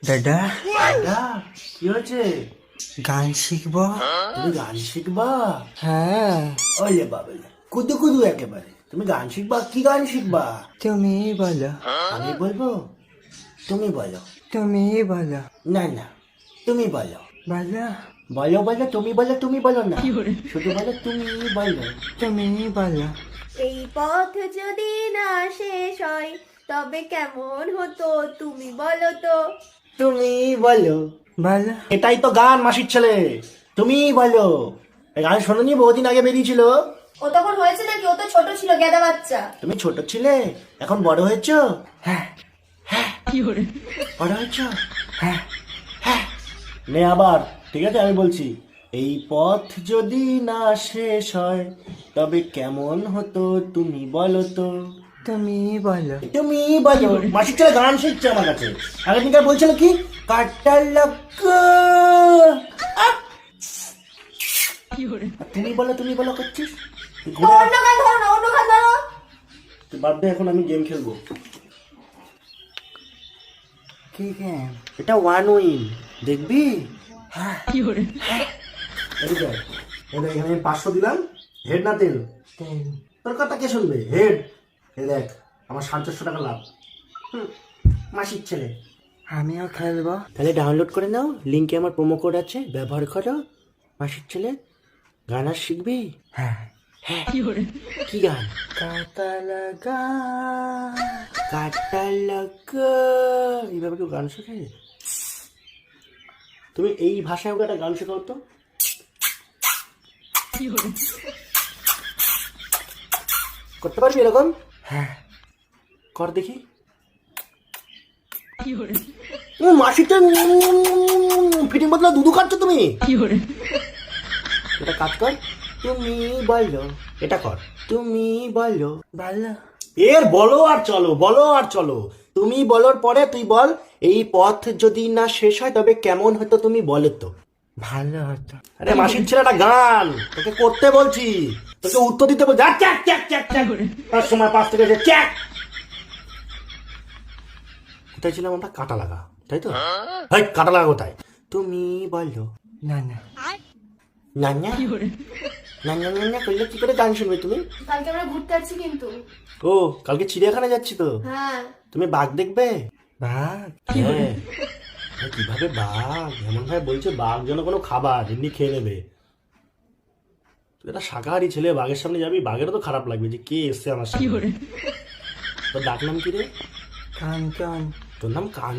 দাদা দাদা কি হয়েছে? গান শিখবো। তুমি গান শিখবা? হ্যাঁ, ওলে বাবা, কুদু কুদু একেবারে। তুমি গান শিখবা? কি গান শিখবা? তুমি বলো, আমি বলবো? তুমি বলো। তুমি বলো, না না, তুমি বলো। বলো, বলো বলো, তুমি বলো, তুমি বলো না, শুধু বলো তুমি বলো। তুমি বলো। এই পথ যদি না শেষ হয় তবে কেমন হতো তুমি বলো তো। তুমি বলো। বলো, এটাই তো গান, মাসির ছেলে। তুমি বলো। এই গান শোনোনি? বহুদিন আগে বেরিয়েছিল। ও তখন হয়েছে নাকি? ও তো ছোট ছিল, গেদা বাচ্চা। তুমি ছোট ছিলে, এখন বড় হয়েছো। হ্যাঁ হ্যাঁ, বড় হয়েছো। হ্যাঁ হ্যাঁ। নে আবার, ঠিক আছে আমি বলছি। এই পথ যদি না শেষ হয় তবে কেমন হতো তুমি বলো তো। তুমি বলো। তুমি বলো। মাসির ছেলে গান শিখছে আমার কাছে। আগের দিনকার বলছিল কি, কাটার লাগা। তুমি বলো, তুমি বলো করছিস। তুই ঘুরে আয়। অন্য গান ধরো না, অন্য গান ধরো। তুই বাদ দে, এখন আমি গেম খেলবো। কি গেম? এটা ওয়ান উইন, দেখবি? হ্যাঁ, এদিকে আয়। এই দেখ, এখানে 500 দিলাম। হেড না তেল? তোর কথা কে শুনবে? হেড। এই দেখ, আমার 450 টাকা লাভ। মাসির ছেলে। আমিও খেলবো। তাহলে ডাউনলোড করে নাও, লিঙ্কে আমার প্রোমো কোড আছে, ব্যবহার করো। মাসির ছেলে, গান আর শিখবি? হ্যাঁ, হ্যাঁ। কি গান? কাটা লাগা। কাটা লাগা। এইভাবে কেউ গান শেখে? তুমি এই ভাষায় ওকে একটা গান শেখাও তো। করতে পারবি এরকম? হ্যাঁ, কর দেখি। মাসিতে ফিটিং বদলা দুধু খাচ্ছ তুমি। এটা কাজ কর। তুমি বলো। এটা কর। তুমি বলো। বলো, এর বলো আর চলো, বলো আর চলো। তুমি বলার পরে তুই বল, এই পথ যদি না শেষ হয় তবে কেমন হতো তুমি বলো তো। ভালো হতো। আরে মাসির ছেলেটা গান তোকে করতে বলছি, তোকে উত্তর দিতে বলছি। আর চ্যাক চ্যাক চ্যাক চ্যাক, তার সময় 5 থেকে যে চ্যাক। কোথায় ছিলাম আমরা? কাটা লাগা, তাই তো? ভাই কাটা লাগা কোথায়? তুমি বলো। না না, নান্না নান্না নান্না করলে কি করে গান শুনবে তুমি? কালকে আমরা ঘুরতে যাচ্ছি কিন্তু। ও, কালকে চিড়িয়াখানা যাচ্ছি তো। হ্যাঁ। তুমি বাঘ দেখবে? বাঘ? হ্যাঁ। কিভাবে বাঘ এমন ভাবে বলছে, বাঘ যেন কোনো খাবার, এমনি খেয়ে নেবে। তুই একটা শাকাহারি ছেলে, বাঘের সামনে যাবি, বাঘেরও তো খারাপ লাগবে যে কে এসছে আমার সামনে। তোর ডাক নাম কি রে? কাঞ্চন। তোর নাম কান